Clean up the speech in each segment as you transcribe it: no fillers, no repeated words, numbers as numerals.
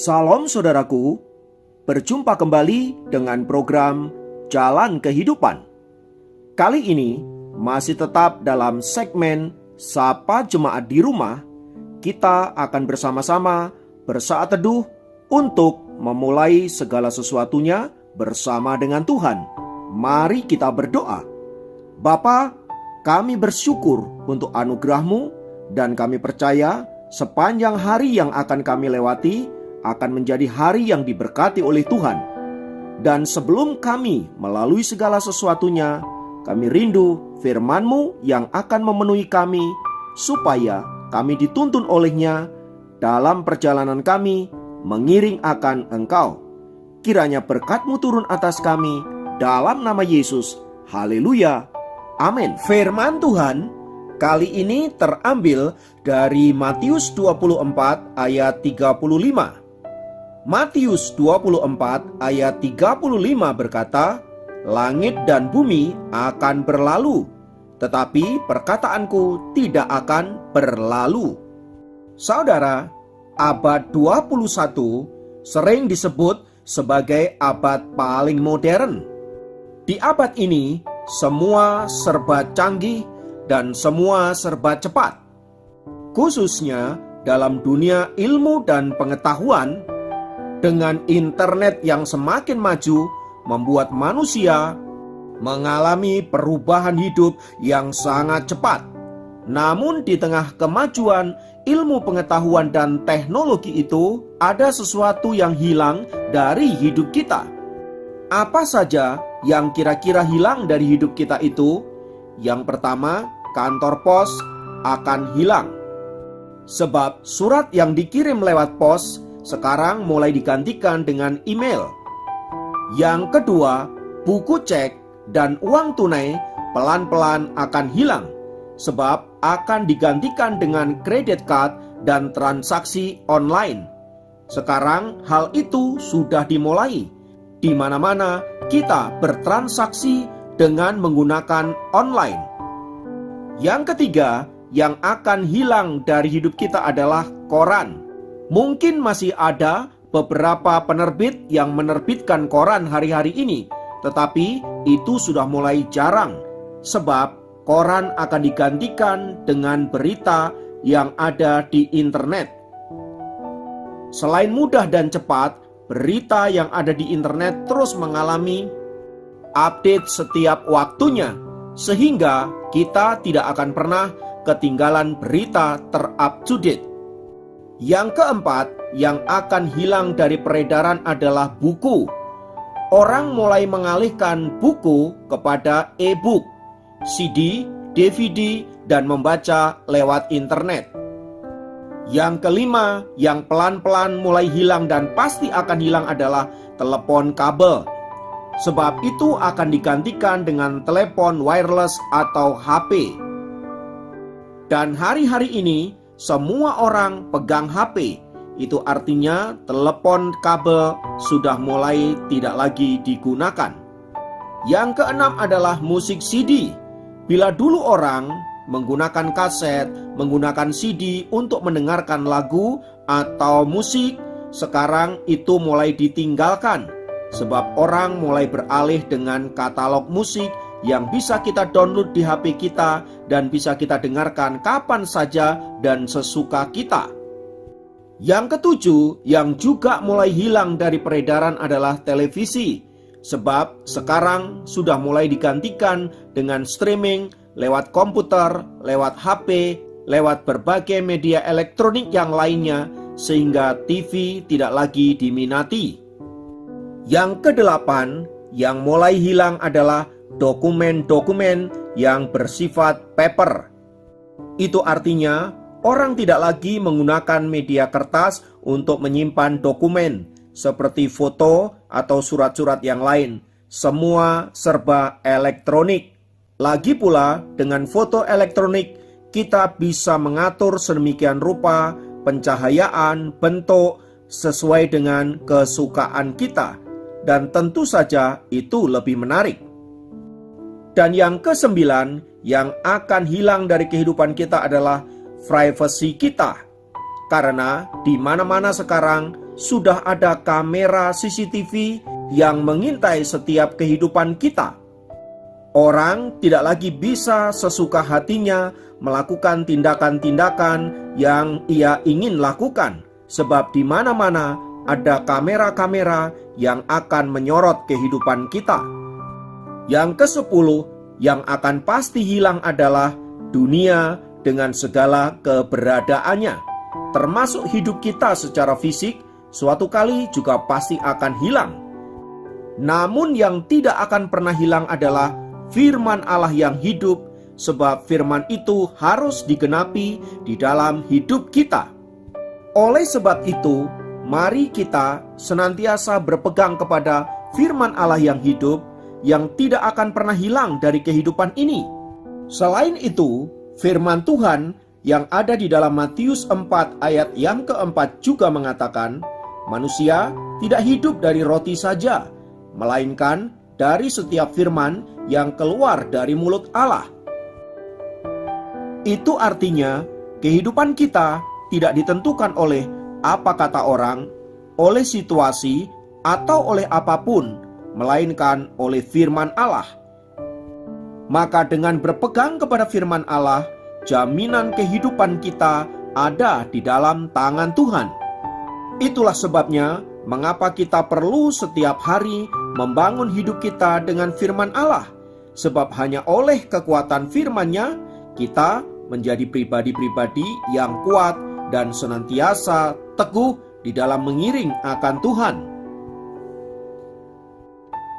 Salam saudaraku, berjumpa kembali dengan program Jalan Kehidupan. Kali ini masih tetap dalam segmen Sapa Jemaat di Rumah. Kita akan bersama-sama bersaat teduh untuk memulai segala sesuatunya bersama dengan Tuhan. Mari kita berdoa. Bapa, kami bersyukur untuk anugerah-Mu dan kami percaya sepanjang hari yang akan kami lewati akan menjadi hari yang diberkati oleh Tuhan. Dan sebelum kami melalui segala sesuatunya, kami rindu firman-Mu yang akan memenuhi kami, supaya kami dituntun olehnya dalam perjalanan kami mengiring akan Engkau. Kiranya berkat-Mu turun atas kami, dalam nama Yesus. Haleluya. Amin. Firman Tuhan kali ini terambil dari Matius 24 ayat 35. Matius 24 ayat 35 berkata, "Langit dan bumi akan berlalu, tetapi perkataanku tidak akan berlalu." Saudara, abad 21 sering disebut sebagai abad paling modern. Di abad ini, semua serba canggih dan semua serba cepat. Khususnya dalam dunia ilmu dan pengetahuan, dengan internet yang semakin maju, membuat manusia mengalami perubahan hidup yang sangat cepat. Namun di tengah kemajuan ilmu pengetahuan dan teknologi itu, ada sesuatu yang hilang dari hidup kita. Apa saja yang kira-kira hilang dari hidup kita itu? Yang pertama, kantor pos akan hilang. Sebab surat yang dikirim lewat pos sekarang mulai digantikan dengan email. Yang kedua, buku cek dan uang tunai pelan-pelan akan hilang, sebab akan digantikan dengan credit card dan transaksi online. Sekarang hal itu sudah dimulai. Di mana-mana kita bertransaksi dengan menggunakan online. Yang ketiga, yang akan hilang dari hidup kita adalah koran. Mungkin masih ada beberapa penerbit yang menerbitkan koran hari-hari ini, tetapi itu sudah mulai jarang, sebab koran akan digantikan dengan berita yang ada di internet. Selain mudah dan cepat, berita yang ada di internet terus mengalami update setiap waktunya, sehingga kita tidak akan pernah ketinggalan berita ter-up-to-date. Yang keempat, yang akan hilang dari peredaran adalah buku. Orang mulai mengalihkan buku kepada e-book, CD, DVD, dan membaca lewat internet. Yang kelima, yang pelan-pelan mulai hilang dan pasti akan hilang adalah telepon kabel. Sebab itu akan digantikan dengan telepon wireless atau HP. Dan hari-hari ini, semua orang pegang HP. Itu artinya telepon kabel sudah mulai tidak lagi digunakan. Yang keenam adalah musik CD. Bila dulu orang menggunakan kaset, menggunakan CD untuk mendengarkan lagu atau musik, sekarang itu mulai ditinggalkan. Sebab orang mulai beralih dengan katalog musik yang bisa kita download di HP kita dan bisa kita dengarkan kapan saja dan sesuka kita. Yang ketujuh, yang juga mulai hilang dari peredaran adalah televisi. Sebab sekarang sudah mulai digantikan dengan streaming lewat komputer, lewat HP, lewat berbagai media elektronik yang lainnya, sehingga TV tidak lagi diminati. Yang kedelapan, yang mulai hilang adalah dokumen-dokumen yang bersifat paper. Itu artinya orang tidak lagi menggunakan media kertas untuk menyimpan dokumen seperti foto atau surat-surat yang lain. Semua serba elektronik. Lagi pula dengan foto elektronik kita bisa mengatur sedemikian rupa pencahayaan, bentuk sesuai dengan kesukaan kita. Dan tentu saja itu lebih menarik. Dan yang kesembilan, yang akan hilang dari kehidupan kita adalah privasi kita. Karena di mana-mana sekarang sudah ada kamera CCTV yang mengintai setiap kehidupan kita. Orang tidak lagi bisa sesuka hatinya melakukan tindakan-tindakan yang ia ingin lakukan, sebab di mana-mana ada kamera-kamera yang akan menyorot kehidupan kita. Yang ke-10 yang akan pasti hilang adalah dunia dengan segala keberadaannya, termasuk hidup kita secara fisik, suatu kali juga pasti akan hilang. Namun yang tidak akan pernah hilang adalah firman Allah yang hidup, sebab firman itu harus digenapi di dalam hidup kita. Oleh sebab itu, mari kita senantiasa berpegang kepada firman Allah yang hidup, yang tidak akan pernah hilang dari kehidupan ini. Selain itu, firman Tuhan yang ada di dalam Matius 4 ayat yang keempat juga mengatakan, manusia tidak hidup dari roti saja, melainkan dari setiap firman yang keluar dari mulut Allah. Itu artinya kehidupan kita tidak ditentukan oleh apa kata orang, oleh situasi, atau oleh apapun, melainkan oleh firman Allah. Maka dengan berpegang kepada firman Allah, jaminan kehidupan kita ada di dalam tangan Tuhan. Itulah sebabnya mengapa kita perlu setiap hari membangun hidup kita dengan firman Allah. Sebab hanya oleh kekuatan firman-Nya kita menjadi pribadi-pribadi yang kuat dan senantiasa teguh di dalam mengiring akan Tuhan.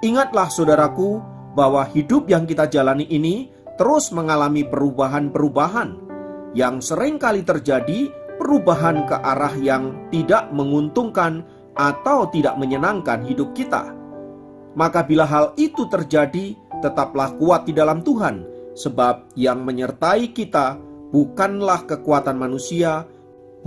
Ingatlah saudaraku, bahwa hidup yang kita jalani ini terus mengalami perubahan-perubahan yang sering kali terjadi, perubahan ke arah yang tidak menguntungkan atau tidak menyenangkan hidup kita. Maka bila hal itu terjadi, tetaplah kuat di dalam Tuhan, sebab yang menyertai kita bukanlah kekuatan manusia,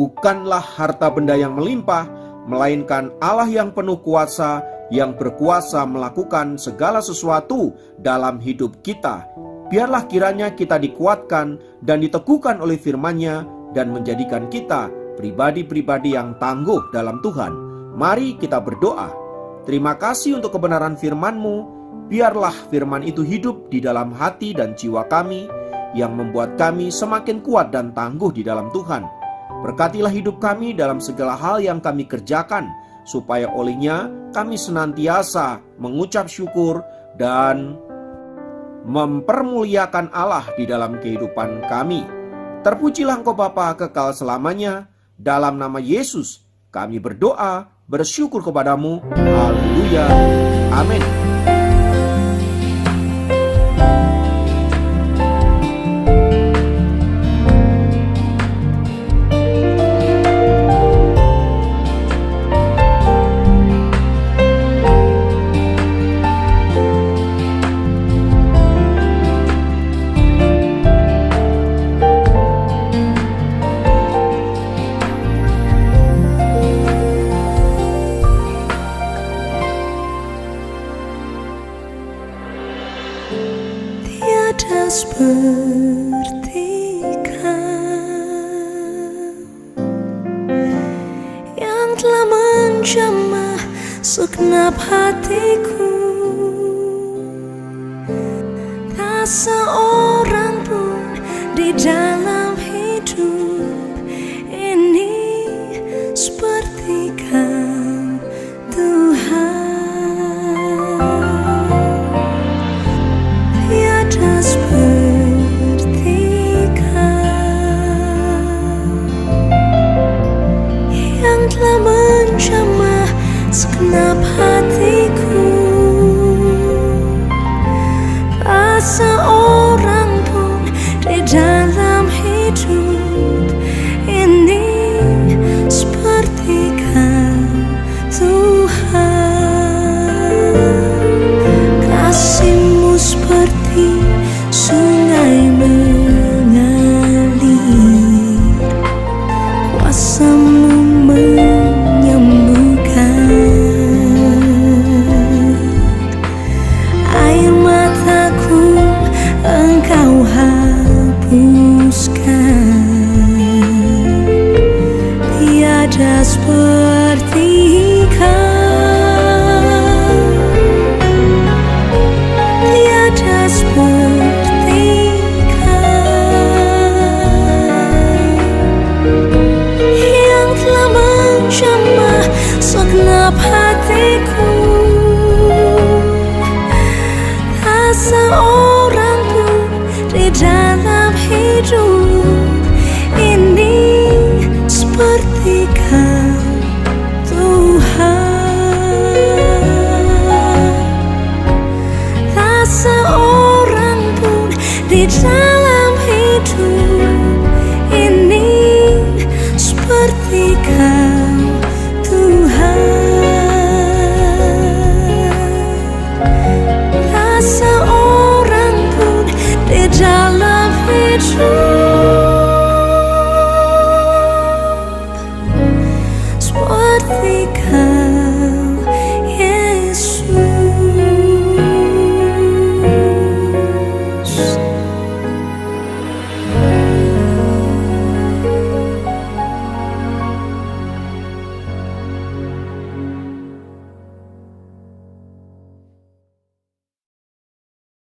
bukanlah harta benda yang melimpah, melainkan Allah yang penuh kuasa, yang berkuasa melakukan segala sesuatu dalam hidup kita. Biarlah kiranya kita dikuatkan dan diteguhkan oleh firman-Nya dan menjadikan kita pribadi-pribadi yang tangguh dalam Tuhan. Mari kita berdoa. Terima kasih untuk kebenaran firman-Mu. Biarlah firman itu hidup di dalam hati dan jiwa kami, yang membuat kami semakin kuat dan tangguh di dalam Tuhan. Berkatilah hidup kami dalam segala hal yang kami kerjakan, supaya olehnya kami senantiasa mengucap syukur dan mempermuliakan Allah di dalam kehidupan kami. Terpujilah Engkau Bapa kekal selamanya. Dalam nama Yesus kami berdoa, bersyukur kepadamu. Haleluya. Amin. Tiada seperti Kau yang telah menjamah segenap hatiku. Tak seorang pun di dalam hidup ini seperti Kau, Tuhan. Telah menjamah segenap hatiku. Tak seorang pun di dalam hidup segenap hatiku. Tak seorang pun di dalam hidup ini seperti Kau, Tuhan. Tak seorang pun di dalam hidup ini seperti Kau, Tuhan. Tak seorang pun di dalam hidup